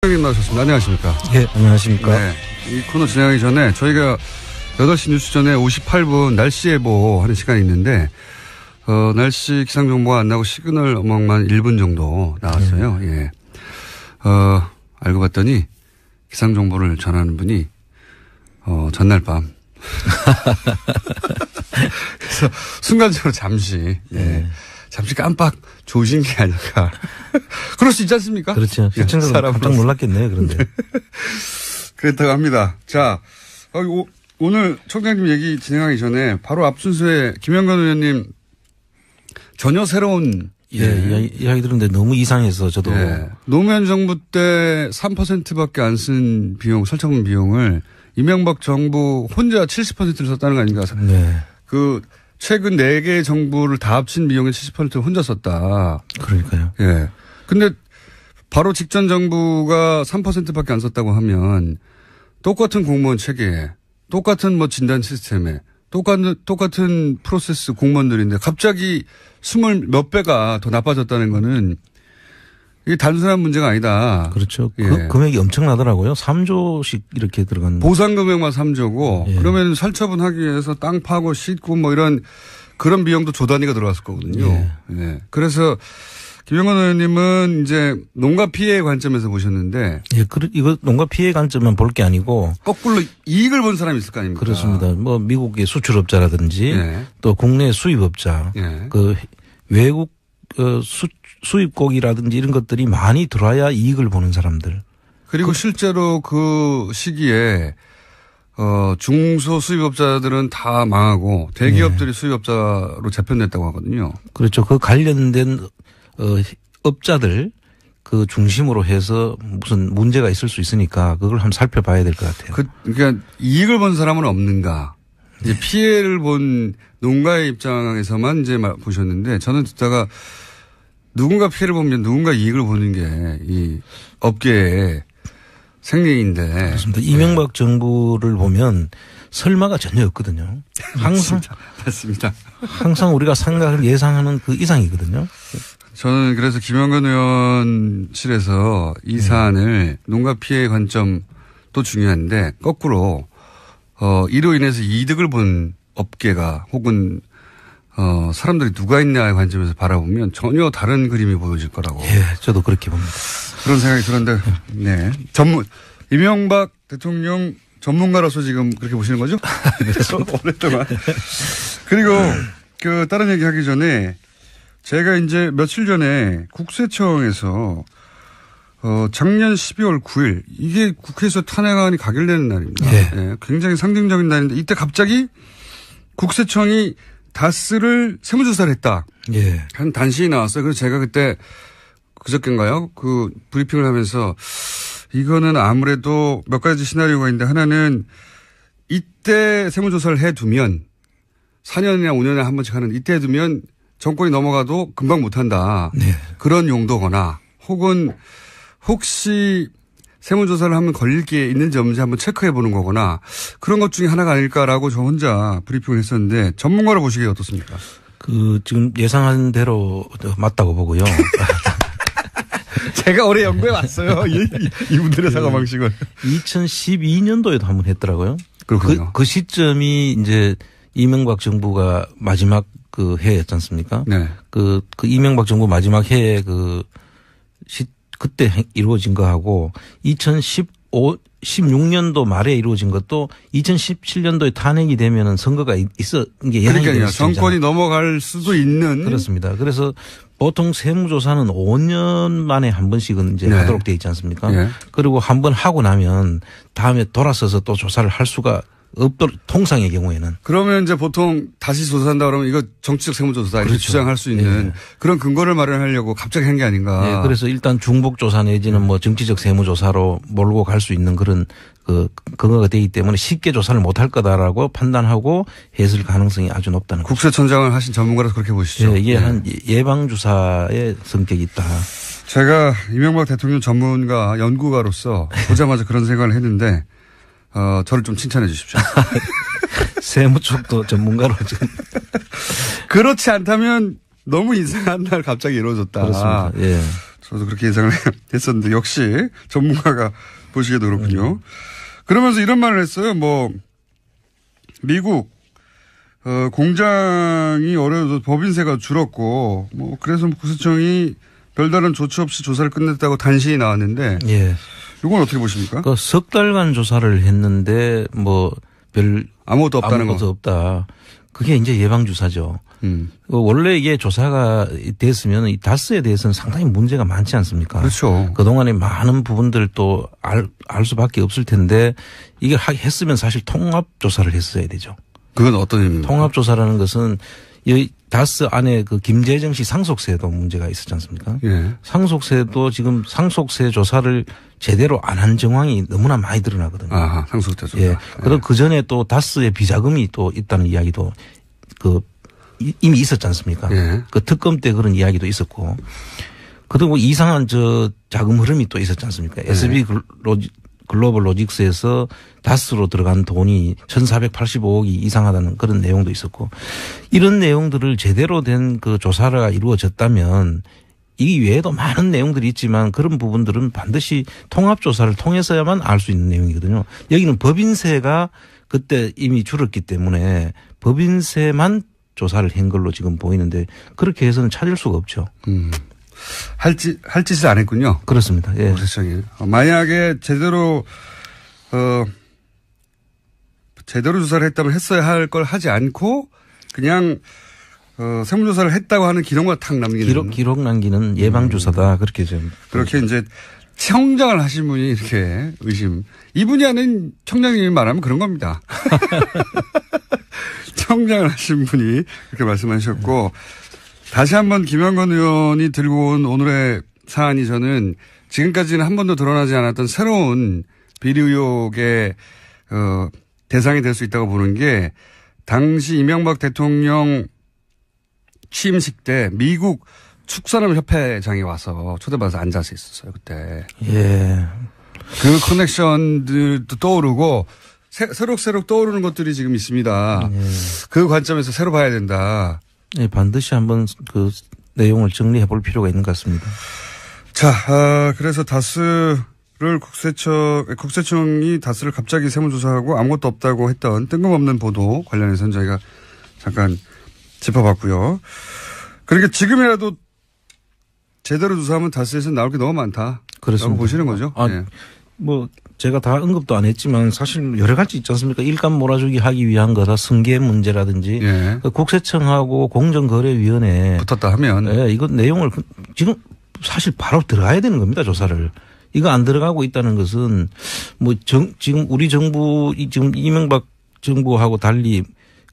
선생님 나오셨습니다. 안녕하십니까. 네, 안녕하십니까. 네, 이 코너 진행하기 전에 저희가 8시 뉴스 전에 58분 날씨 예보 하는 시간이 있는데 날씨 기상정보가 안 나고 시그널 음악만 1분 정도 나왔어요. 예. 알고 봤더니 기상정보를 전하는 분이 전날 밤 그래서 순간적으로 잠시 잠시 깜빡 조신 게 아닐까. 그럴 수 있지 않습니까? 그렇죠. 시청자도 깜짝 놀랐겠네요. 그런데. 그렇다고 합니다. 자, 오늘 총장님 얘기 진행하기 전에 바로 앞 순서에 김영건 의원님 전혀 새로운 이야기 들었는데 너무 이상해서 저도. 노무현 정부 때 3%밖에 안 쓴 비용, 설정금 비용을 이명박 정부 혼자 70%를 썼다는 거 아닌가. 네. 최근 4개의 정부를 다 합친 비용의 70%를 혼자 썼다. 그러니까요. 예. 근데 바로 직전 정부가 3%밖에 안 썼다고 하면 똑같은 공무원 체계에 똑같은 진단 시스템에 똑같은 프로세스 공무원들인데 갑자기 20 몇 배가 더 나빠졌다는 거는 이게 단순한 문제가 아니다. 그렇죠. 금액이 엄청나더라고요. 3조씩 이렇게 들어간. 보상 금액만 3조고 그러면 살처분하기 위해서 땅 파고 싣고 이런 그런 비용도 조 단위가 들어갔을 거거든요. 그래서 김영건 의원님은 이제 농가 피해 관점에서 보셨는데. 이거 농가 피해 관점만 볼 게 아니고. 거꾸로 이익을 본 사람이 있을 거 아닙니까? 그렇습니다. 미국의 수출업자라든지 또 국내 수입업자. 외국 수입국이라든지 이런 것들이 많이 들어와야 이익을 보는 사람들. 그리고 실제로 그 시기에 중소 수입업자들은 다 망하고 대기업들이 수입업자로 재편됐다고 하거든요. 그렇죠. 그 관련된 업자들 그 중심으로 해서 무슨 문제가 있을 수 있으니까 그걸 한번 살펴봐야 될 것 같아요. 그러니까 이익을 본 사람은 없는가. 이제 피해를 본 농가의 입장에서만 이제 보셨는데 저는 듣다가 누군가 피해를 보면 누군가 이익을 보는 게 이 업계의 생리인데. 그렇습니다. 이명박 정부를 보면 설마가 전혀 없거든요. 항상. 맞습니다. 항상 우리가 예상하는 그 이상이거든요. 저는 그래서 김영건 의원실에서 이 사안을 농가 피해 관점도 중요한데 거꾸로 이로 인해서 이득을 본 업계가 혹은 사람들이 누가 있냐의 관점에서 바라보면 전혀 다른 그림이 보여질 거라고. 저도 그렇게 봅니다. 그런 생각이 들었는데, 이명박 대통령 전문가로서 지금 그렇게 보시는 거죠? 오랫동안. 그리고 다른 얘기 하기 전에 제가 이제 며칠 전에 국세청에서 작년 12월 9일 이게 국회에서 탄핵안이 가결되는 날입니다. 굉장히 상징적인 날인데 이때 갑자기 국세청이 다스를 세무조사를 했다. 한 단신이 나왔어요. 그래서 제가 그때 그저께인가요? 브리핑을 하면서 이거는 아무래도 몇 가지 시나리오가 있는데 하나는 이때 세무조사를 해두면 4년이나 5년에 한 번씩 하는 이때 해두면 정권이 넘어가도 금방 못한다. 그런 용도거나 혹은 혹시 세무조사를 하면 걸릴 게 있는지 없는지 한번 체크해 보는 거거나 그런 것 중에 하나가 아닐까라고 저 혼자 브리핑을 했었는데 전문가로 보시기에 어떻습니까? 지금 예상한 대로 맞다고 보고요. 제가 올해 연구해 왔어요. 이분들의 사과 방식을. 2012년도에도 한번 했더라고요. 그렇군요. 그 시점이 이제 이명박 정부가 마지막 해였지 않습니까? 그 이명박 정부 마지막 해에 그때 이루어진 거하고 2016년도 말에 이루어진 것도 2017년도에 탄핵이 되면은 선거가 있어 이게 그러니까요. 정권이 넘어갈 수도 있는. 그렇습니다. 그래서 보통 세무조사는 5년 만에 한 번씩은 이제 하도록 돼 있지 않습니까? 그리고 한 번 하고 나면 다음에 돌아서서 또 조사를 할 수가 없도록 통상의 경우에는. 그러면 이제 보통 다시 조사한다 그러면 이거 정치적 세무조사다 이렇게 주장할 수 있는 그런 근거를 마련하려고 갑자기 한 게 아닌가. 그래서 일단 중복조사 내지는 정치적 세무조사로 몰고 갈 수 있는 그런 근거가 되기 때문에 쉽게 조사를 못할 거다라고 판단하고 했을 가능성이 아주 높다는 거죠. 국세청장을 하신 전문가라서 그렇게 보시죠. 이게 한 예방주사의 성격이 있다. 제가 이명박 대통령 전문가 연구가로서 보자마자 그런 생각을 했는데 저를 좀 칭찬해 주십시오. 세무 쪽도 전문가로 지금. 그렇지 않다면 너무 이상한 날 갑자기 이루어졌다. 그렇습니다. 저도 그렇게 예상을 했었는데 역시 전문가가 보시기에도 그렇군요. 그러면서 이런 말을 했어요. 뭐 미국 공장이 어려워서 법인세가 줄었고 뭐 그래서 국세청이 별다른 조치 없이 조사를 끝냈다고 단신이 나왔는데 예. 이건 어떻게 보십니까? 그 석 달간 조사를 했는데 뭐 별 아무것도 없다는 거. 아무것도 없다. 그게 이제 예방 주사죠. 원래 이게 조사가 됐으면 이 다스에 대해서는 상당히 문제가 많지 않습니까? 그렇죠. 그동안에 많은 부분들 또 알 수밖에 없을 텐데 이게 했으면 사실 통합 조사를 했어야 되죠. 그건 어떤 의미입니까? 통합 조사라는 것은 이 다스 안에 그 김재정 씨 상속세도 문제가 있었지 않습니까? 예. 상속세도 지금 상속세 조사를 제대로 안 한 정황이 너무나 많이 드러나거든요. 아, 상속세 조사. 예. 그리고 그 전에 또 다스의 비자금이 또 있다는 이야기도 이미 있었지 않습니까? 예. 그 특검 때 그런 이야기도 있었고. 그리고 이상한 자금 흐름이 또 있었지 않습니까? 예. SB 글로벌 로직스에서 다스로 들어간 돈이 1,485억이 이상하다는 그런 내용도 있었고, 이런 내용들을 제대로 된 그 조사가 이루어졌다면 이 외에도 많은 내용들이 있지만 그런 부분들은 반드시 통합조사를 통해서야만 알 수 있는 내용이거든요. 여기는 법인세가 그때 이미 줄었기 때문에 법인세만 조사를 한 걸로 지금 보이는데 그렇게 해서는 찾을 수가 없죠. 할 짓을 안 했군요. 그렇습니다. 예. 국세청이. 만약에 제대로 조사를 했다면 했어야 할 걸 하지 않고 그냥 세무조사를 했다고 하는 기록만 탁 남기는. 기록 남기는 예방주사다. 그렇게 좀. 그렇게 이제 청장을 하신 분이 이렇게 의심. 이분이 하는 청장님이 말하면 그런 겁니다. 청장을 하신 분이 그렇게 말씀하셨고 다시 한번 김영건 의원이 들고 온 오늘의 사안이 저는 지금까지는 한 번도 드러나지 않았던 새로운 비리 의혹의 대상이 될 수 있다고 보는 게 당시 이명박 대통령 취임식 때 미국 축산업협회장이 와서 초대받아서 앉아서 있었어요. 그때. 예. 그 커넥션들도 떠오르고 새록새록 떠오르는 것들이 지금 있습니다. 예. 그 관점에서 새로 봐야 된다. 네, 반드시 한번 그 내용을 정리해 볼 필요가 있는 것 같습니다. 자, 그래서 다스를 국세청이 다스를 갑자기 세무조사하고 아무것도 없다고 했던 뜬금없는 보도 관련해서는 저희가 잠깐 짚어봤고요. 그러니까 지금이라도 제대로 조사하면 다스에서 나올 게 너무 많다. 그렇습니다. 라고 보시는 거죠? 네. 뭐 제가 다 언급도 안 했지만 사실 여러 가지 있지 않습니까? 일감 몰아주기 하기 위한 거다. 승계 문제라든지 예. 국세청하고 공정거래위원회 붙었다 하면 이건 내용을 지금 사실 바로 들어가야 되는 겁니다. 조사를. 이거 안 들어가고 있다는 것은 뭐 지금 우리 정부 지금 이명박 정부하고 달리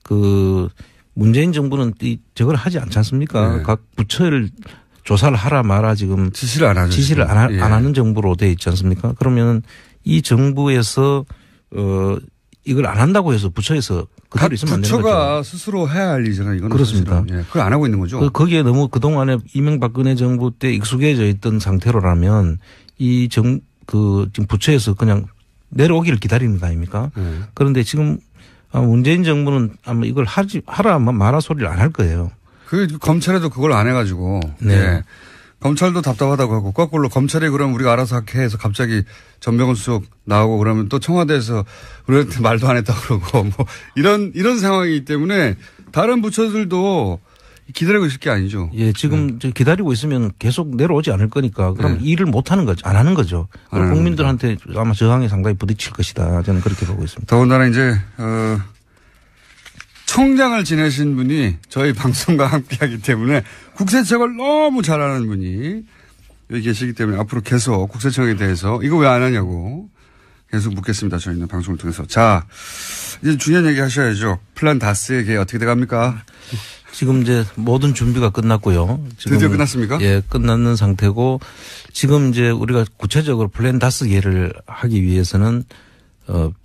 그 문재인 정부는 저걸 하지 않지 않습니까? 네. 각 부처를 조사를 하라 마라 지금 지시를 안 하죠. 지시를 안 하는 정부로 돼 있지 않습니까? 그러면 이 정부에서 이걸 안 한다고 해서 부처에서 그대로 있으면 안 되는 거죠. 부처가 스스로 해야 할 일이잖아요. 이건 그렇습니다. 예, 그걸 안 하고 있는 거죠. 거기에 너무 그동안에 이명박근혜 정부 때 익숙해져 있던 상태로라면 지금 부처에서 그냥 내려오기를 기다리는 거 아닙니까? 그런데 지금 문재인 정부는 아마 이걸 하라 마라 소리를 안 할 거예요. 검찰에도 그걸 안 해가지고. 네. 예. 검찰도 답답하다고 하고 거꾸로 검찰이 그럼 우리가 알아서 할게 해서 갑자기 전병헌 수석 나오고 그러면 또 청와대에서 우리한테 말도 안 했다고 그러고 뭐 이런 상황이기 때문에 다른 부처들도 기다리고 있을 게 아니죠. 예, 지금 기다리고 있으면 계속 내려오지 않을 거니까 그럼 일을 못 하는 거죠. 안 하는 거죠. 국민들한테 아마 저항에 상당히 부딪힐 것이다. 저는 그렇게 보고 있습니다. 더군다나 이제 청장을 지내신 분이 저희 방송과 함께하기 때문에 국세청을 너무 잘 아는 분이 여기 계시기 때문에 앞으로 계속 국세청에 대해서 이거 왜 안 하냐고 계속 묻겠습니다. 저희는 방송을 통해서. 자, 이제 중요한 얘기 하셔야죠. 플랜 다스의 계획 어떻게 돼갑니까? 지금 이제 모든 준비가 끝났고요. 지금 드디어 끝났습니까? 예, 끝났는 상태고 지금 이제 우리가 구체적으로 플랜 다스계를 하기 위해서는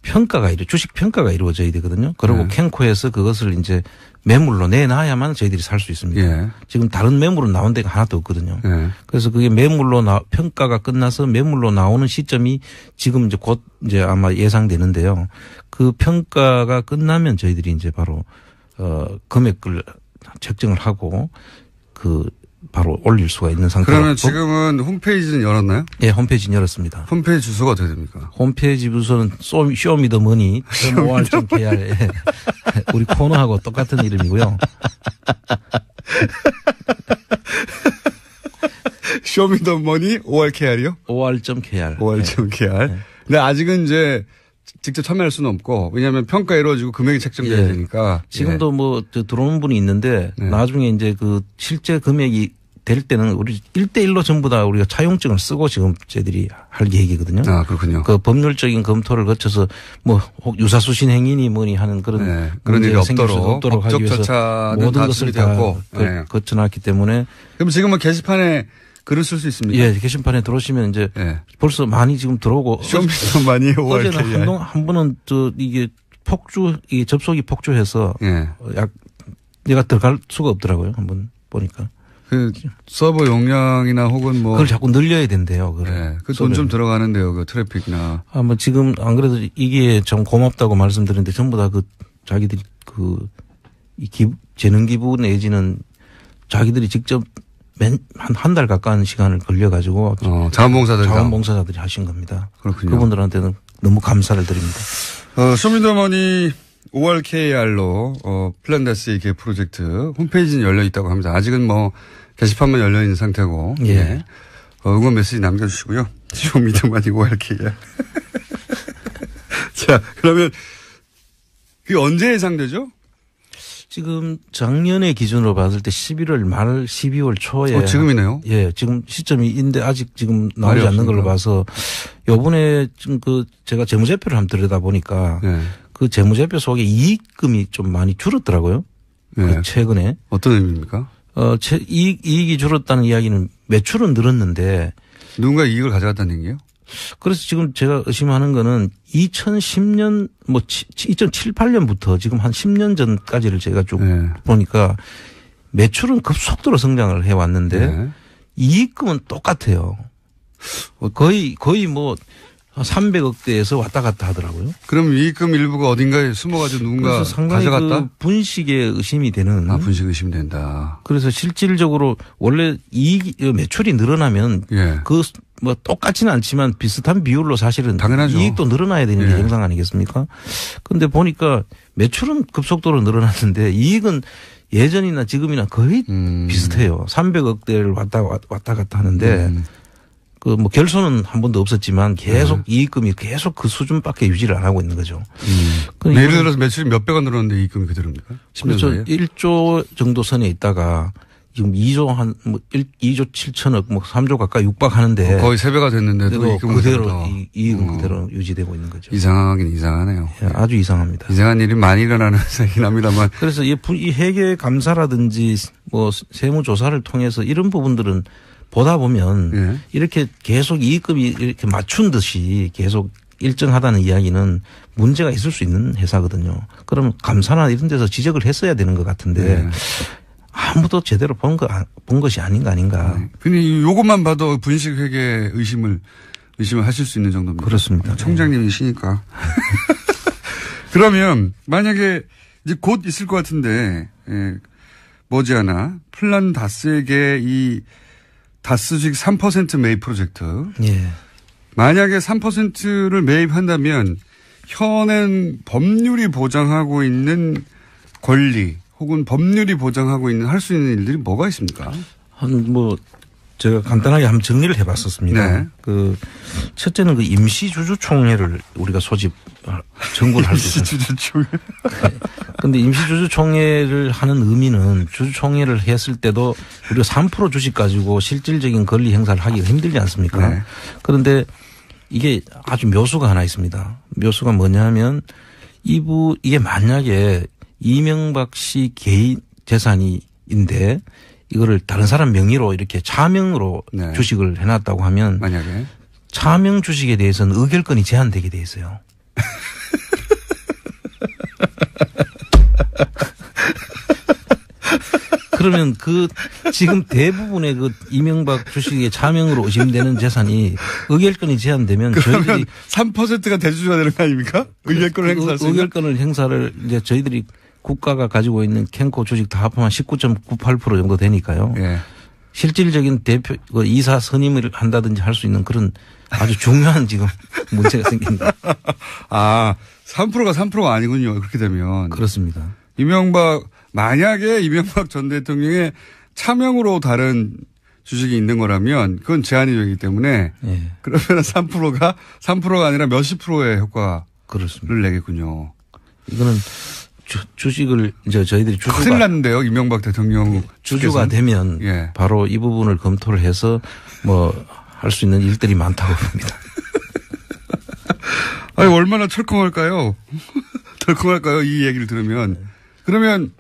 평가가 주식 평가가 이루어져야 되거든요. 그리고 캔코에서 그것을 이제 매물로 내놔야만 저희들이 살 수 있습니다. 예. 지금 다른 매물은 나온 데가 하나도 없거든요. 예. 그래서 그게 평가가 끝나서 매물로 나오는 시점이 지금 이제 곧 이제 아마 예상되는데요. 그 평가가 끝나면 저희들이 이제 바로 금액을 책정을 하고 그 바로 올릴 수가 있는 상태로. 그러면 지금은 홈페이지는 열었나요? 예, 홈페이지는 열었습니다. 홈페이지 주소가 어떻게 됩니까? 홈페이지 주소는 쇼미더머니 OR.KR 우리 코너하고 똑같은 이름이고요. 쇼미더머니 OR.KR이요? OR.KR. OR.KR. 네. 근데 아직은 이제 직접 참여할 수는 없고, 왜냐하면 평가 이루어지고 금액이 책정돼야 되니까. 지금도 뭐 들어오는 분이 있는데 나중에 이제 그 실제 금액이 될 때는 우리 1대1로 전부 다 우리가 차용증을 쓰고 지금 저희들이 할 계획이거든요. 아, 그렇군요. 그 법률적인 검토를 거쳐서 뭐 유사수신 행위니 뭐니 하는 그런 그런 일이 없도록 하기 위해서 모든 것을 다 거쳐놨기 때문에. 그럼 지금은 게시판에 글을 쓸 수 있습니까? 예, 게시판에 들어오시면 이제 벌써 많이 지금 들어오고. 쇼미더머니 어제는 한 번은 이게 이게 접속이 폭주해서 내가 들어갈 수가 없더라고요. 한번 보니까. 그 서버 용량이나 혹은 뭐 그걸 자꾸 늘려야 된대요. 네. 그 돈 좀 들어가는데요. 그 트래픽이나. 뭐 지금 안 그래도 이게 좀 고맙다고 말씀드렸는데 전부 다 그 자기들이 재능 기부 내지는 자기들이 직접 한 달 가까운 시간을 걸려가지고 자원봉사자들이 하신 겁니다. 그렇군요. 그분들한테는 너무 감사를 드립니다. 쇼미더머니 OR.KR로 플란다스의 개 프로젝트 홈페이지는 열려 있다고 합니다. 아직은 뭐 게시판만 열려 있는 상태고 응원 메시지 남겨주시고요. 쇼미더머니 OR.KR. 자, 그러면 그게 언제 예상되죠? 지금 작년에 기준으로 봤을 때 11월 말 12월 초에. 지금이네요? 예, 지금 시점인데 아직 지금 나오지 않는 걸로 봐서 요번에 지금 제가 재무제표를 한번 들여다보니까 그 재무제표 속에 이익금이 좀 많이 줄었더라고요. 최근에. 어떤 의미입니까? 이익이 줄었다는 이야기는 매출은 늘었는데. 누군가 이익을 가져갔다는 얘기예요? 그래서 지금 제가 의심하는 거는 2010년 2007, 8년부터 지금 한 10년 전까지를 제가 쭉 보니까 매출은 급속도로 성장을 해왔는데 이익금은 똑같아요. 거의 뭐 300억대에서 왔다 갔다 하더라고요. 그럼 이익금 일부가 어딘가에 숨어가지고 누군가 상당히 가져갔다? 그 분식에 의심이 되는. 분식 의심이 된다. 그래서 실질적으로 원래 매출이 늘어나면 뭐 똑같지는 않지만 비슷한 비율로 사실은 당연하죠. 이익도 늘어나야 되는 게 정상 아니겠습니까? 그런데 보니까 매출은 급속도로 늘어났는데 이익은 예전이나 지금이나 거의 비슷해요. 300억대를 왔다 갔다 하는데 뭐 결손은 한 번도 없었지만 계속 이익금이 계속 그 수준밖에 유지를 안 하고 있는 거죠. 예를 들어서 매출이 몇백억 늘었는데 이익금이 그대로입니까? 그렇죠. 1조 정도 선에 있다가 지금 2조 2조 7천억 3조 가까이 육박하는데 거의 3배가 됐는데도 이익금 그대로 이익은 그대로 유지되고 있는 거죠. 이상하긴 이상하네요. 아주 이상합니다. 이상한 일이 많이 일어나는 회사이긴 합니다만. 그래서 이 회계 감사라든지 뭐 세무조사를 통해서 이런 부분들은 보다 보면 이렇게 계속 이익금이 이렇게 맞춘 듯이 계속 일정하다는 이야기는 문제가 있을 수 있는 회사거든요. 그럼 감사나 이런 데서 지적을 했어야 되는 것 같은데 아무도 제대로 본 것이 아닌가. 근데 이것만 봐도 분식 회계 의심을 하실 수 있는 정도입니다. 그렇습니다. 총장님이시니까. 그러면 만약에 이제 곧 있을 것 같은데 머지않아 플란다스에게 이 다스 주식 3% 매입 프로젝트. 만약에 3%를 매입한다면 현행 법률이 보장하고 있는 권리 혹은 법률이 보장하고 있는 할 수 있는 일들이 뭐가 있습니까? 제가 간단하게 한번 정리를 해봤었습니다. 첫째는 그 임시주주총회를 우리가 정부를 할 수 있습니다. 임시주주총회. 그런데 임시주주총회를 하는 의미는 주주총회를 했을 때도 우리가 3% 주식 가지고 실질적인 권리 행사를 하기가 힘들지 않습니까? 그런데 이게 아주 묘수가 하나 있습니다. 묘수가 뭐냐면 이게 만약에 이명박 씨 개인 재산인데 이거를 다른 사람 명의로 이렇게 차명으로 주식을 해놨다고 하면 만약에 차명 주식에 대해서는 의결권이 제한되게 돼 있어요. 그러면 지금 대부분의 이명박 주식의 차명으로 의심되는 재산이 의결권이 제한되면 저희들이 3%가 대주주가 되는 거 아닙니까? 의결권을 행사할 수 있는? 의결권을 행사를 이제 저희들이 국가가 가지고 있는 캔코 주식 다 합하면 19.98% 정도 되니까요. 실질적인 대표 이사 선임을 한다든지 할 수 있는 그런 아주 중요한 지금 문제가 생긴다. 아, 3%가 3%가 아니군요. 그렇게 되면. 그렇습니다. 만약에 이명박 전 대통령의 차명으로 다른 주식이 있는 거라면 그건 제한이 되기 때문에 예. 그러면 3%가 아니라 몇십 프로의 효과를 그렇습니다. 내겠군요. 이거는 주식을 이제 저희들이 큰일 났는데요. 이명박 대통령 주주가 되면 예. 바로 이 부분을 검토를 해서 뭐 할 수 있는 일들이 많다고 봅니다. 아니 얼마나 철컹할까요? 덜컹할까요? 이 얘기를 들으면. 그러면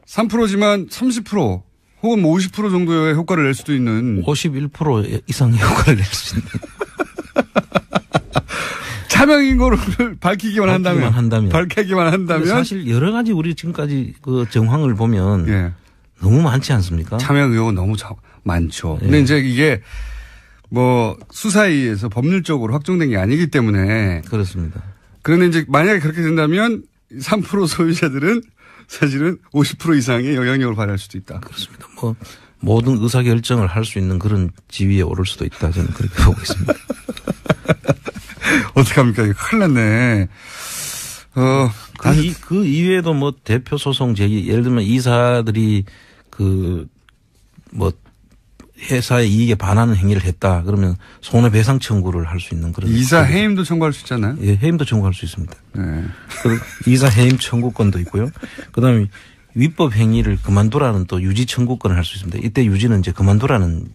3%지만 30% 혹은 50% 정도의 효과를 낼 수도 있는. 51% 이상의 효과를 낼 수 있는. 차명인 거를 밝히기만 한다면. 사실 여러 가지 우리 지금까지 그 정황을 보면 예. 너무 많지 않습니까? 차명 의혹은 너무 많죠. 예. 근데 이제 이게 뭐 수사에 의해서 법률적으로 확정된 게 아니기 때문에. 그렇습니다. 그런데 이제 만약에 그렇게 된다면 3% 소유자들은 사실은 50% 이상의 영향력을 발휘할 수도 있다. 그렇습니다. 뭐 모든 의사결정을 할 수 있는 그런 지위에 오를 수도 있다. 저는 그렇게 보고 있습니다. 어떡합니까? 이거 큰일 났네. 그 이외에도 뭐 대표 소송 제기, 예를 들면 이사들이 회사의 이익에 반하는 행위를 했다. 그러면 손해배상 청구를 할 수 있는 그런. 이사 해임도 청구할 수 있잖아요. 예, 해임도 청구할 수 있습니다. 네. 이사 해임 청구권도 있고요. 그다음에 위법 행위를 그만두라는 또 유지 청구권을 할 수 있습니다. 이때 유지는 이제 그만두라는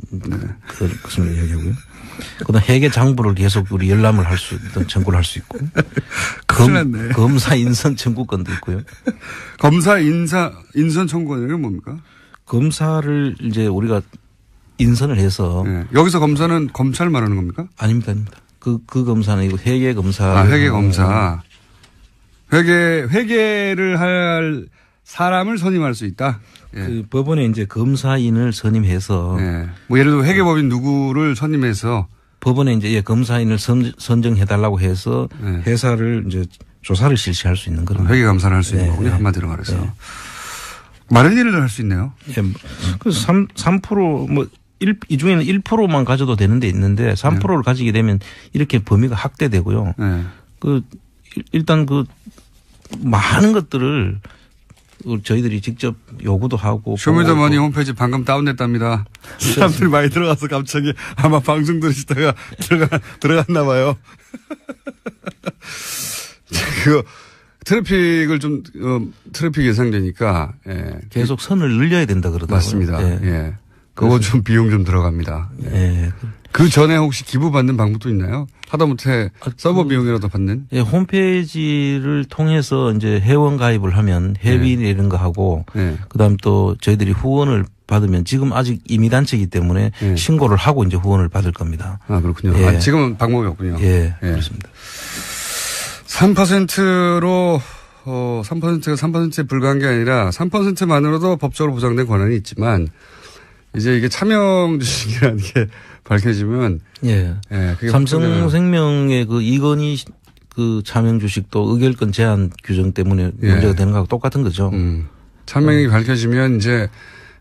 것을 이야기하고요. 그다음 회계 장부를 계속 우리 열람을 할 수 있던 청구를 할 수 있고. 검사 인선 청구권도 있고요. 검사 인선 청구권은 뭡니까? 검사를 이제 우리가 인선을 해서. 네. 여기서 검사는 검찰 말하는 겁니까? 아닙니다. 그 검사는 이거 회계 검사. 아, 회계 검사. 회계를 할 사람을 선임할 수 있다. 예. 그 법원에 이제 검사인을 선임해서. 예. 뭐 예를 들어 회계법인 누구를 선임해서. 법원에 이제 검사인을 선정해달라고 해서 예. 회사를 이제 조사를 실시할 수 있는 그런. 회계 감사를 할 수 있는 거군요. 한마디로 말해서. 예. 많은 일을 할 수 있네요. 예. 그래서 3% 이 중에는 1%만 가져도 되는 데 있는데 3%를 네. 가지게 되면 이렇게 범위가 확대되고요. 네. 일단 많은 것들을 저희들이 직접 요구도 하고. 쇼미더머니 홈페이지 방금 다운됐답니다. 사람들이 많이 들어가서 갑자기 아마 방송 들으시다가 들어갔나 봐요. 트래픽을 트래픽 예상되니까, 예. 계속 선을 늘려야 된다 그러더라고요. 맞습니다. 예. 예. 그거 좀 비용 좀 들어갑니다. 예. 예. 그 전에 혹시 기부받는 방법도 있나요? 하다못해 서버 비용이라도 받는? 예, 홈페이지를 통해서 이제 회원 가입을 하면 회비 내는 거 하고, 그다음 또 저희들이 후원을 받으면 지금 아직 임의단체이기 때문에 신고를 하고 이제 후원을 받을 겁니다. 아, 그렇군요. 예. 아, 지금은 방법이 없군요. 예, 그렇습니다. 3%로 3%가 3%에 불과한 게 아니라 3%만으로도 법적으로 보장된 권한이 있지만 이제 이게 차명 주식이라는 게 밝혀지면 예. 삼성생명의 이건희 차명 주식도 의결권 제한 규정 때문에 문제가 되는 거하고 똑같은 거죠. 차명이 밝혀지면 이제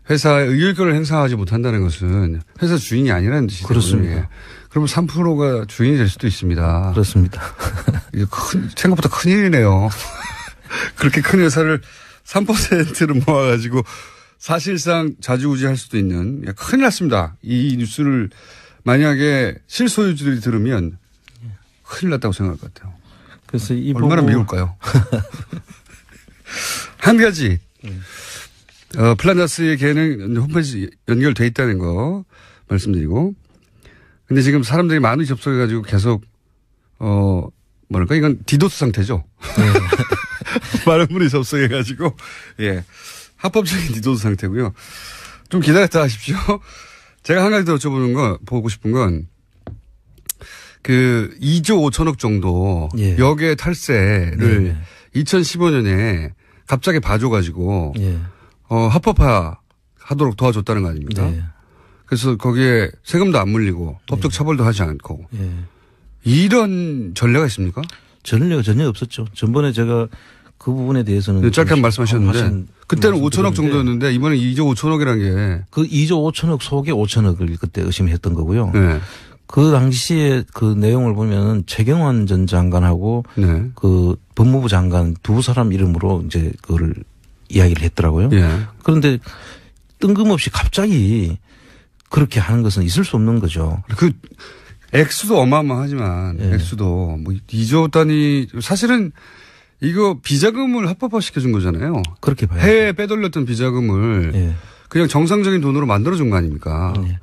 회사의 의결권을 행사하지 못한다는 것은 회사 주인이 아니라는 뜻이죠. 그렇습니다. 그러면 3%가 주인이 될 수도 있습니다. 그렇습니다. 이게 생각보다 큰일이네요. 그렇게 큰 회사를 3%를 모아가지고 사실상 좌지우지할 수도 있는 큰일 났습니다. 이 뉴스를 만약에 실소유주들이 들으면 큰일 났다고 생각할 것 같아요. 그래서 얼마나 미울까요? 한 가지 플란다스의 계는 홈페이지 연결돼 있다는 거 말씀드리고 근데 지금 사람들이 많이 접속해가지고 계속 뭐랄까 이건 디도스 상태죠. 많은 분이 접속해가지고 예. 합법적인 디도스 상태고요. 좀 기다렸다 하십시오. 제가 한 가지 더 보고 싶은 건 2조 5천억 정도 역외 탈세를 2015년에 갑자기 봐줘가지고 합법화하도록 도와줬다는 거 아닙니까? 그래서 거기에 세금도 안 물리고 법적 처벌도 하지 않고 이런 전례가 있습니까? 전례가 전혀 없었죠. 전번에 제가 그 부분에 대해서는. 짧게 한 말씀하셨는데 그때는 5천억 정도였는데 이번에 2조 5천억이라는 게. 그 2조 5천억 속에 5천억을 그때 의심했던 거고요. 네. 그 당시에 그 내용을 보면은 최경환 전 장관하고 네. 그 법무부 장관 두 사람 이름으로 이제 그거를 이야기를 했더라고요. 예. 그런데 뜬금없이 갑자기 그렇게 하는 것은 있을 수 없는 거죠. 그 액수도 어마어마하지만 예. 액수도 뭐 2조 단위 사실은 이거 비자금을 합법화시켜준 거잖아요. 그렇게 봐요. 해외에 빼돌렸던 비자금을 예. 그냥 정상적인 돈으로 만들어준 거 아닙니까? 예.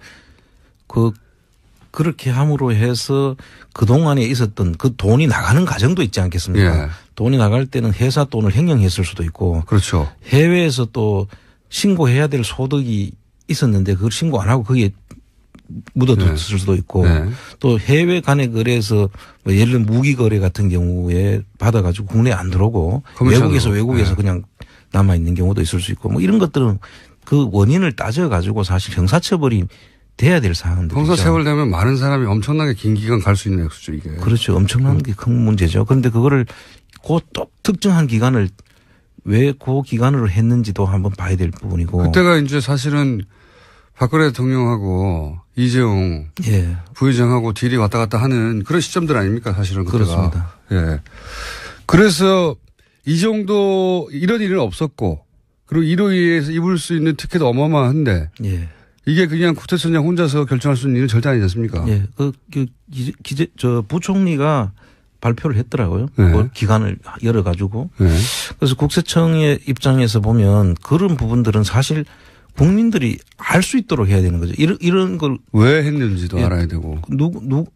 그렇게 함으로 해서 그동안에 있었던 그 돈이 나가는 과정도 있지 않겠습니까? 예. 돈이 나갈 때는 회사 돈을 횡령했을 수도 있고. 그렇죠. 해외에서 또 신고해야 될 소득이 있었는데 그걸 신고 안 하고 거기에 묻어뒀을 네. 수도 있고 네. 또 해외 간의 거래에서 뭐 예를 들면 무기 거래 같은 경우에 받아가지고 국내에 안 들어오고 외국에서 네. 그냥 남아 있는 경우도 있을 수 있고 뭐 이런 것들은 그 원인을 따져가지고 사실 형사처벌이 돼야 될 사항들이죠. 형사처벌되면 많은 사람이 엄청나게 긴 기간 갈 수 있는 액수죠 이게. 그렇죠. 엄청난 게 큰 문제죠. 그런데 그거를 그 특정한 기간을 왜 그 기간으로 했는지도 한번 봐야 될 부분이고. 그때가 이제 사실은 박근혜 대통령하고 이재용 예. 부회장하고 딜이 왔다 갔다 하는 그런 시점들 아닙니까 사실은 그때가. 그렇습니다. 예. 그래서 이 정도 이런 일은 없었고 그리고 이로 인해서 입을 수 있는 특혜도 어마어마한데 예. 이게 그냥 국토처장 혼자서 결정할 수 있는 일은 절대 아니지 않습니까? 예. 부총리가 발표를 했더라고요. 네. 그 기간을 열어가지고. 네. 그래서 국세청의 입장에서 보면 그런 부분들은 사실 국민들이 알 수 있도록 해야 되는 거죠. 이런 걸. 왜 했는지도 예. 알아야 되고.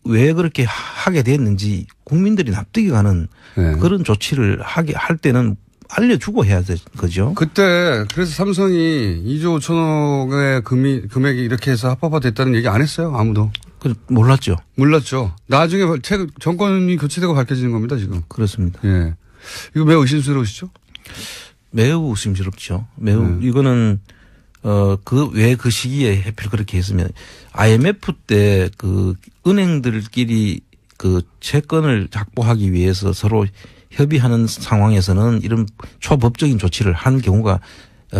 왜 그렇게 하게 됐는지 국민들이 납득이 가는 네. 그런 조치를 할 때는 알려주고 해야 될 거죠. 그때 그래서 삼성이 2조 5천억의 금액이 이렇게 해서 합법화됐다는 얘기 안 했어요. 아무도. 몰랐죠. 몰랐죠. 나중에 정권이 교체되고 밝혀지는 겁니다, 지금. 그렇습니다. 예. 이거 매우 의심스러우시죠? 매우 의심스럽죠. 매우, 이거는, 왜 그 시기에 하필 그렇게 했으면 IMF 때 그 은행들끼리 그 채권을 확보하기 위해서 서로 협의하는 상황에서는 이런 초법적인 조치를 한 경우가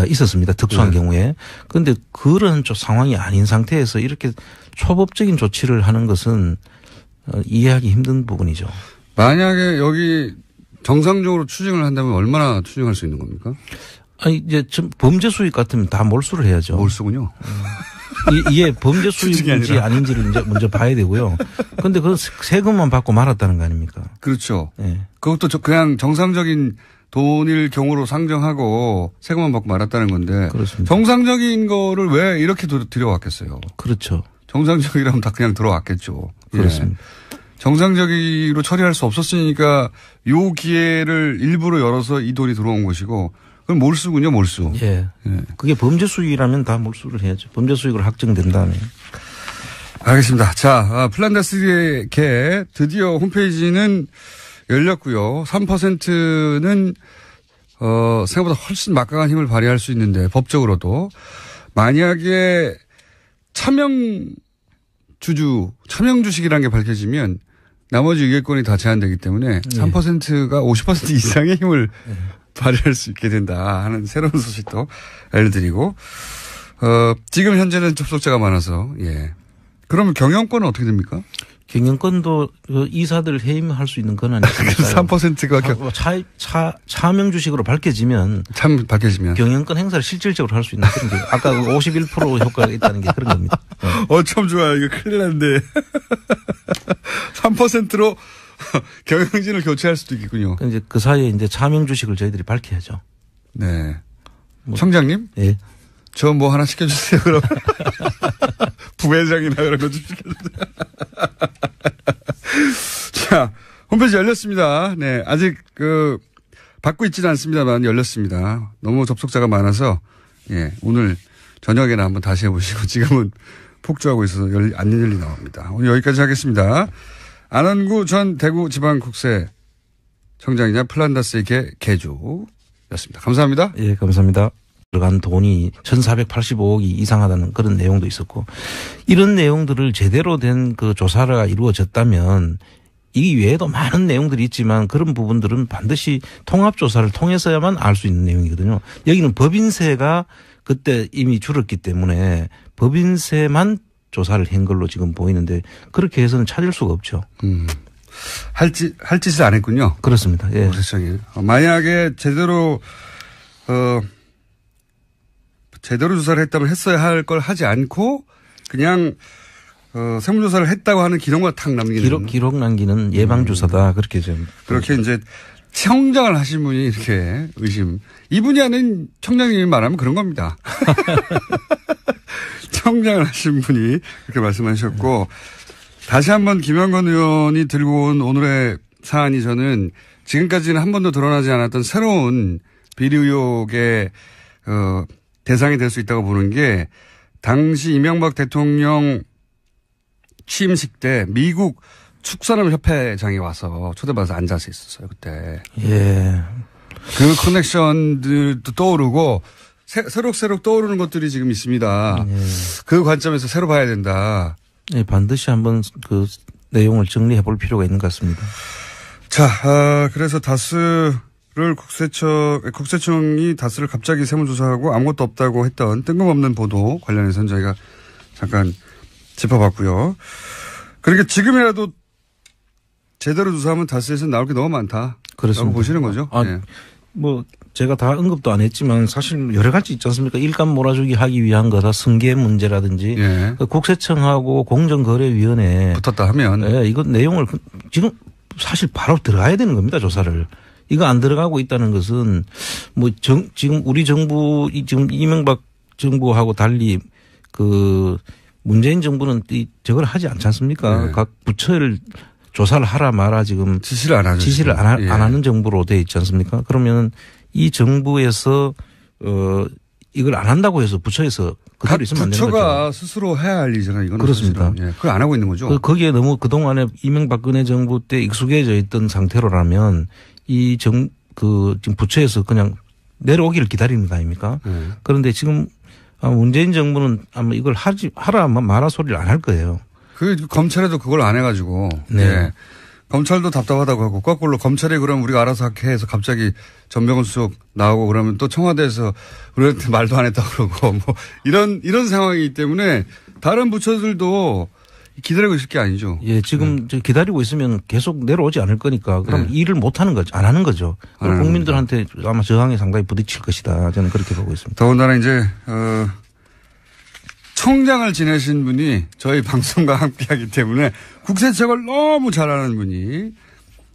있었습니다. 특수한 네. 경우에. 그런데 그런 상황이 아닌 상태에서 이렇게 초법적인 조치를 하는 것은 이해하기 힘든 부분이죠. 만약에 여기 정상적으로 추징을 한다면 얼마나 추징할 수 있는 겁니까? 아니 이제 범죄 수익 같으면 다 몰수를 해야죠. 몰수군요. 이게 범죄 수익인지 아닌지를 이제 먼저 봐야 되고요. 그런데 그 세금만 받고 말았다는 거 아닙니까? 그렇죠. 네. 그것도 그냥 정상적인 돈일 경우로 상정하고 세금만 받고 말았다는 건데. 그렇습니다. 정상적인 거를 왜 이렇게 들여왔겠어요? 그렇죠. 정상적이라면 다 그냥 들어왔겠죠. 그렇습니다. 예. 정상적으로 처리할 수 없었으니까 요 기회를 일부러 열어서 이 돈이 들어온 것이고 그건 몰수군요, 몰수. 예. 예. 그게 범죄 수익이라면 다 몰수를 해야죠. 범죄 수익으로 확정된다면. 알겠습니다. 자, 플란다스의 개 드디어 홈페이지는 열렸고요. 3%는 생각보다 훨씬 막강한 힘을 발휘할 수 있는데 법적으로도 만약에 차명 주식이라는 게 밝혀지면 나머지 유예권이 다 제한되기 때문에 3%가 50% 이상의 힘을 발휘할 수 있게 된다 하는 새로운 소식도 알려드리고 지금 현재는 접속자가 많아서 예. 그러면 경영권은 어떻게 됩니까? 경영권도 이사들 해임할 수 있는 건 아니니까요. 3%가 차명 주식으로 밝혀지면 경영권 행사를 실질적으로 할 수 있는 그런 게 아까 51% 효과가 있다는 게 그런 겁니다. 네. 참 좋아요. 이거 큰일 났는데 3%로 경영진을 교체할 수도 있겠군요. 이제 그 사이에 이제 차명 주식을 저희들이 밝혀야죠. 네. 청장님? 예. 저 뭐 하나 시켜주세요, 그럼. 부회장이나 그런 거 좀 시켜주세요. 자, 홈페이지 열렸습니다. 네. 아직 받고 있지는 않습니다만 열렸습니다. 너무 접속자가 많아서, 예. 오늘 저녁에나 한번 다시 해보시고 지금은 폭주하고 있어서 안 열리 나옵니다. 오늘 여기까지 하겠습니다. 안원구 전 대구지방국세청장이자 플란다스의 개주였습니다. 감사합니다. 예, 감사합니다. 들어간 돈이 1,485억이 이상하다는 그런 내용도 있었고 이런 내용들을 제대로 된 그 조사가 이루어졌다면 이 외에도 많은 내용들이 있지만 그런 부분들은 반드시 통합조사를 통해서야만 알 수 있는 내용이거든요. 여기는 법인세가 그때 이미 줄었기 때문에 법인세만 조사를 한 걸로 지금 보이는데 그렇게 해서는 찾을 수가 없죠. 할 짓을 안 했군요. 그렇습니다. 예. 만약에 제대로 조사를 했다면 했어야 할 걸 하지 않고 그냥 세무조사를 했다고 하는 기록만 탁 남기는. 기록 남기는 예방주사다. 그렇게 좀. 그렇게 이제 청장을 하신 분이 이렇게 의심. 이분이 하는 청장님이 말하면 그런 겁니다. 청장을 하신 분이 그렇게 말씀하셨고 다시 한번 김영건 의원이 들고 온 오늘의 사안이 저는 지금까지는 한 번도 드러나지 않았던 새로운 비리 의혹의 대상이 될 수 있다고 보는 게 당시 이명박 대통령 취임식 때 미국 축산업협회장이 와서 초대받아서 앉아서 있었어요, 그때. 예. 그 커넥션들도 떠오르고 새록새록 떠오르는 것들이 지금 있습니다. 예. 그 관점에서 새로 봐야 된다. 예, 반드시 한번 그 내용을 정리해 볼 필요가 있는 것 같습니다. 자, 그래서 다스를 국세청이 다스를 갑자기 세무조사하고 아무것도 없다고 했던 뜬금없는 보도 관련해서는 저희가 잠깐 짚어봤고요. 그러니까 지금이라도 제대로 조사하면 다스에서 나올 게 너무 많다. 그렇습니다. 라고 보시는 거죠? 네. 뭐 제가 다 언급도 안 했지만 사실 여러 가지 있지 않습니까? 일감 몰아주기 하기 위한 거다. 승계 문제라든지 예. 국세청하고 공정거래위원회 붙었다 하면 이거 내용을 지금 사실 바로 들어가야 되는 겁니다. 조사를. 이거 안 들어가고 있다는 것은 뭐 지금 우리 정부 지금 이명박 정부하고 달리 그 문재인 정부는 저걸 하지 않지 않습니까? 네. 각 부처를 조사를 하라 마라 지금 지시를 안 하죠. 지시를 안 하는 정부로 돼 있지 않습니까? 그러면 이 정부에서 이걸 안 한다고 해서 부처에서 그대로 있으면 안 되는 거죠. 부처가 스스로 해야 할 일이잖아요. 이거는 그렇습니다. 예. 그걸 안 하고 있는 거죠. 거기에 너무 그동안에 이명박근혜 정부 때 익숙해져 있던 상태로라면 지금 부처에서 그냥 내려오기를 기다리는 거 아닙니까? 그런데 지금 문재인 정부는 아마 이걸 하라 마라 소리를 안 할 거예요. 검찰에도 그걸 안 해가지고. 네. 예. 검찰도 답답하다고 하고 거꾸로 검찰이 그럼 우리가 알아서 할게 해서 갑자기 전병헌 수석 나오고 그러면 또 청와대에서 우리한테 말도 안 했다고 그러고 뭐 이런 상황이기 때문에 다른 부처들도 기다리고 있을 게 아니죠. 예, 지금 기다리고 있으면 계속 내려오지 않을 거니까 그럼 일을 못 하는 거죠. 안 하는 거죠. 국민들한테 아마 저항에 상당히 부딪힐 것이다. 저는 그렇게 보고 있습니다. 더군다나 이제 청장을 지내신 분이 저희 방송과 함께 하기 때문에 국세청을 너무 잘 아는 분이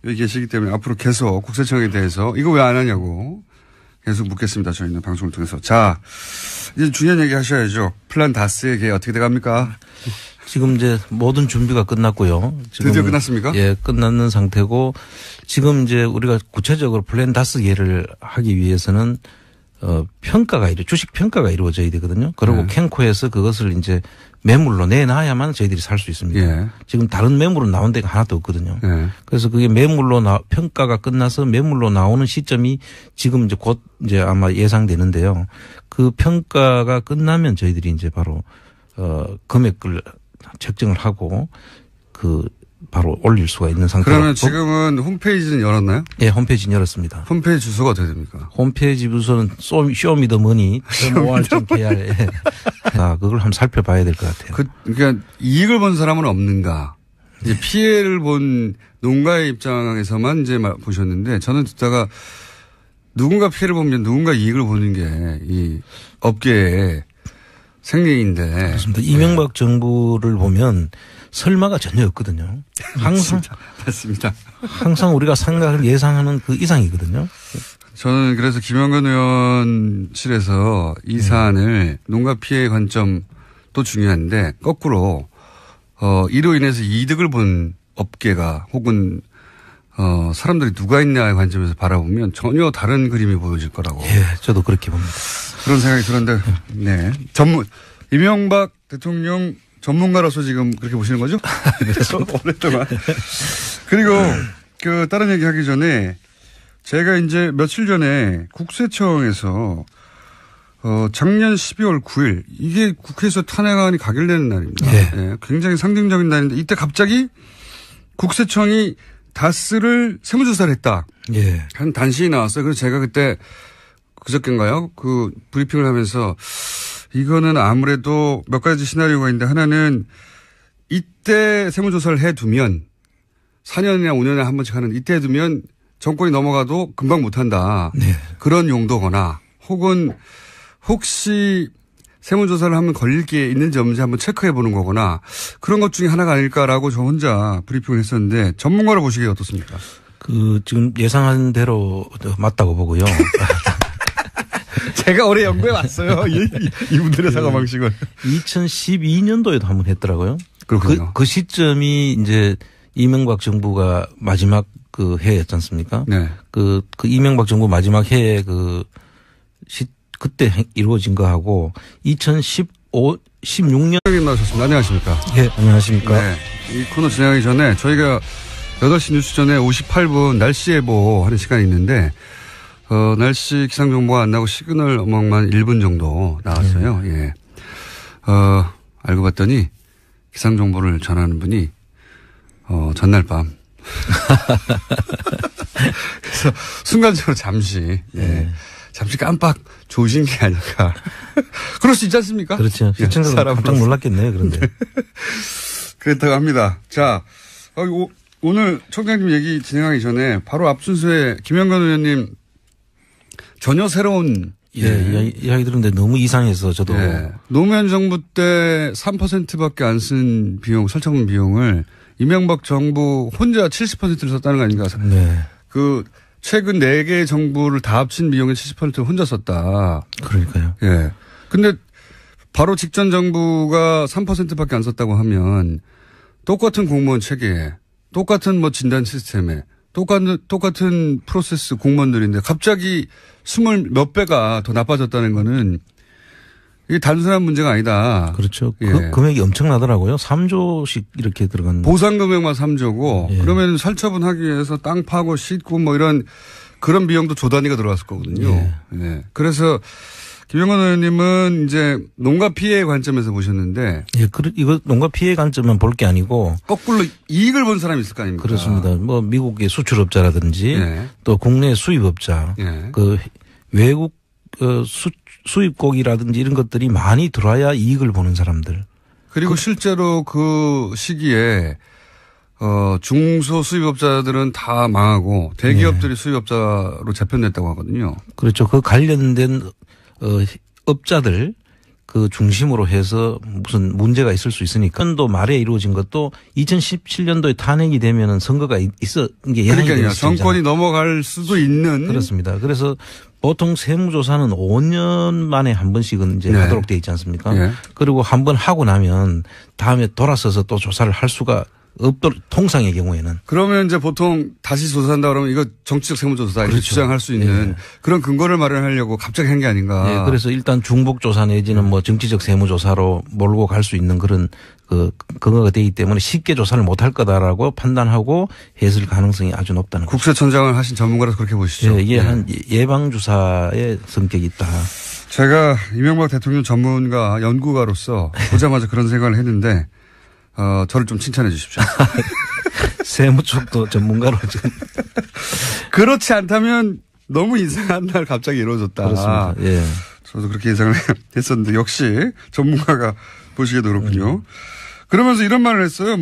여기 계시기 때문에 앞으로 계속 국세청에 대해서 이거 왜 안 하냐고 계속 묻겠습니다. 저희는 방송을 통해서. 자, 이제 중요한 얘기 하셔야죠. 플랜 다스의 계획 어떻게 돼갑니까? 지금 이제 모든 준비가 끝났고요. 지금 드디어 끝났습니까? 예, 끝났는 상태고 지금 이제 우리가 구체적으로 플랜 다스 계획을 하기 위해서는 주식 평가가 이루어져야 되거든요. 그리고 캔코에서 그것을 이제 매물로 내놔야만 저희들이 살 수 있습니다. 예. 지금 다른 매물은 나온 데가 하나도 없거든요. 예. 그래서 그게 매물로 평가가 끝나서 매물로 나오는 시점이 지금 이제 곧 이제 아마 예상되는데요. 그 평가가 끝나면 저희들이 이제 바로 금액을 책정을 하고 바로 올릴 수가 있는 상태로. 그러면 지금은 홈페이지는 열었나요? 예, 홈페이지는 열었습니다. 홈페이지 주소가 어떻게 됩니까? 홈페이지 주소는 쇼미더머니 MOR.KR. 그걸 한번 살펴봐야 될 것 같아요. 그러니까 이익을 본 사람은 없는가? 이제 피해를 본 농가의 입장에서만 이제 보셨는데 저는 듣다가 누군가 피해를 보면 누군가 이익을 보는 게 이 업계의 생리인데. 그렇습니다. 이명박 정부를 보면 설마가 전혀 없거든요. 항상. 맞습니다. 항상 우리가 생각을 예상하는 그 이상이거든요. 저는 그래서 김영건 의원실에서 이 사안을 농가 피해 관점도 중요한데 거꾸로 이로 인해서 이득을 본 업계가 혹은 사람들이 누가 있냐의 관점에서 바라보면 전혀 다른 그림이 보여질 거라고. 예, 저도 그렇게 봅니다. 그런 생각이 들었는데, 네. 이명박 대통령 전문가로서 지금 그렇게 보시는 거죠? 오랫동안. 그리고 다른 얘기 하기 전에 제가 이제 며칠 전에 국세청에서 작년 12월 9일 이게 국회에서 탄핵안이 가결되는 날입니다. 네. 네, 굉장히 상징적인 날인데 이때 갑자기 국세청이 다스를 세무조사를 했다. 예. 한 단신이 나왔어요. 그래서 제가 그때 그저께인가요? 그 브리핑을 하면서 이거는 아무래도 몇 가지 시나리오가 있는데 하나는 이때 세무조사를 해두면 4년이나 5년에 한 번씩 하는 이때 해두면 정권이 넘어가도 금방 못한다. 네. 그런 용도거나 혹은 혹시 세무조사를 하면 걸릴 게 있는지 없는지 한번 체크해 보는 거거나 그런 것 중에 하나가 아닐까라고 저 혼자 브리핑을 했었는데 전문가로 보시기에 어떻습니까? 지금 예상한 대로 맞다고 보고요. 제가 올해 연구해 왔어요. 이분들의 사과 방식을. 2012년도에도 한번 했더라고요. 그렇군요. 그 시점이 이제 이명박 정부가 마지막 그 해였지 않습니까? 네. 그 이명박 정부 마지막 해에 그때 이루어진 거하고 16년. 나오셨습니다. 안녕하십니까? 예, 안녕하십니까? 네. 이 코너 진행하기 전에 저희가 8시 뉴스 전에 58분 날씨 예보 하는 시간이 있는데, 날씨 기상정보가 안 나고 시그널 음악만 1분 정도 나왔어요. 예. 알고 봤더니 기상정보를 전하는 분이, 전날 밤. 그래서 순간적으로 잠시, 예. 잠시 깜빡 조신 게 아닐까. 그럴 수 있지 않습니까? 그렇죠. 시청자들 깜짝 놀랐겠네요, 그런데. 그렇다고 합니다. 자, 오늘 청장님 얘기 진행하기 전에 바로 앞 순서에 김영건 의원님 전혀 새로운 이야기 들었는데 너무 이상해서 저도. 예. 노무현 정부 때 3%밖에 안 쓴 비용, 설정금 비용을 이명박 정부 혼자 70%를 썼다는 거 아닌가. 네. 최근 4개 정부를 다 합친 비용의 70%를 혼자 썼다. 그러니까요. 예. 근데 바로 직전 정부가 3%밖에 안 썼다고 하면 똑같은 공무원 체계에 똑같은 진단 시스템에 똑같은 프로세스 공무원들인데 갑자기 20 몇 배가 더 나빠졌다는 거는 이게 단순한 문제가 아니다. 그렇죠. 예. 금액이 엄청나더라고요. 3조씩 이렇게 들어간. 보상 금액만 3조고 예. 그러면 살처분하기 위해서 땅 파고 싣고 이런 그런 비용도 조 단위가 들어갔을 거거든요. 예. 예. 그래서 김영건 의원님은 이제 농가 피해 관점에서 보셨는데. 예, 이거 농가 피해 관점만 볼 게 아니고. 거꾸로 이익을 본 사람이 있을 거 아닙니까? 그렇습니다. 미국의 수출업자라든지 예. 또 국내 수입업자. 예. 외국 수입국이라든지 이런 것들이 많이 들어와야 이익을 보는 사람들. 그리고 실제로 그 시기에 중소 수입업자들은 다 망하고 대기업들이 수입업자로 재편됐다고 하거든요. 그렇죠. 그 관련된 업자들 중심으로 해서 무슨 문제가 있을 수 있으니까. 또 말에 이루어진 것도 2017년도에 탄핵이 되면은 선거가 있어 이게 예상이 그러니까요. 정권이 넘어갈 수도 있는. 그렇습니다. 그래서 보통 세무조사는 5년 만에 한 번씩은 이제 하도록 되어 있지 않습니까? 네. 그리고 한 번 하고 나면 다음에 돌아서서 또 조사를 할 수가 없도록 통상의 경우에는. 그러면 이제 보통 다시 조사한다 그러면 이거 정치적 세무조사 이렇게 그렇죠. 주장할 수 있는 그런 근거를 마련하려고 갑자기 한 게 아닌가. 네. 그래서 일단 중복조사 내지는 정치적 세무조사로 몰고 갈 수 있는 그런 근거가 되기 때문에 쉽게 조사를 못할 거다라고 판단하고 했을 가능성이 아주 높다는 거죠. 국세청장을 하신 전문가라서 그렇게 보시죠. 네, 이게 한 예방주사의 성격이 있다. 제가 이명박 대통령 전문가 연구가로서 보자마자 그런 생각을 했는데 저를 좀 칭찬해 주십시오. 세무 쪽도 전문가로 좀. 그렇지 않다면 너무 이상한 날 갑자기 이루어졌다. 그렇습니다. 예. 저도 그렇게 예상을 했었는데 역시 전문가가 보시기에도 그렇군요. 그러면서 이런 말을 했어요.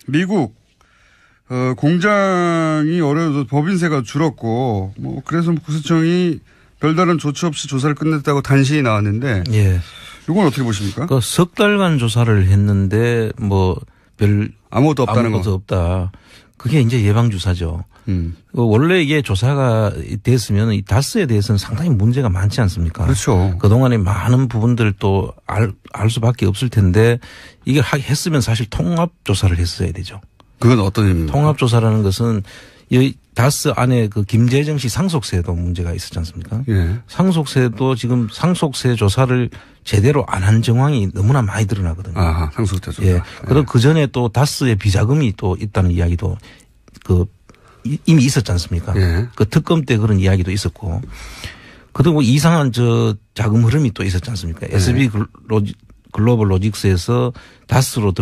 미국 공장이 어려워서 법인세가 줄었고 그래서 국세청이 별다른 조치 없이 조사를 끝냈다고 단신이 나왔는데 예. 이건 어떻게 보십니까? 석 달간 조사를 했는데 별 아무것도 없다는 거. 없다. 그게 이제 예방주사죠. 원래 이게 조사가 됐으면 이 다스에 대해서는 상당히 문제가 많지 않습니까? 그렇죠. 그동안에 많은 부분들 또 알 수밖에 없을 텐데 이걸 했으면 사실 통합조사를 했어야 되죠. 그건 어떤 의미입니까? 통합조사라는 것은 이 다스 안에 김재정 씨 상속세도 문제가 있었지 않습니까? 예. 상속세도 지금 상속세 조사를 제대로 안 한 정황이 너무나 많이 드러나거든요. 아하, 상속세 조사. 예. 그리고 그 전에 또 다스의 비자금이 또 있다는 이야기도 이미 있었지 않습니까? 예. 특검 때 그런 이야기도 있었고. 그리고 이상한 자금 흐름이 또 있었지 않습니까? SB 글로벌 로직스에서 다스로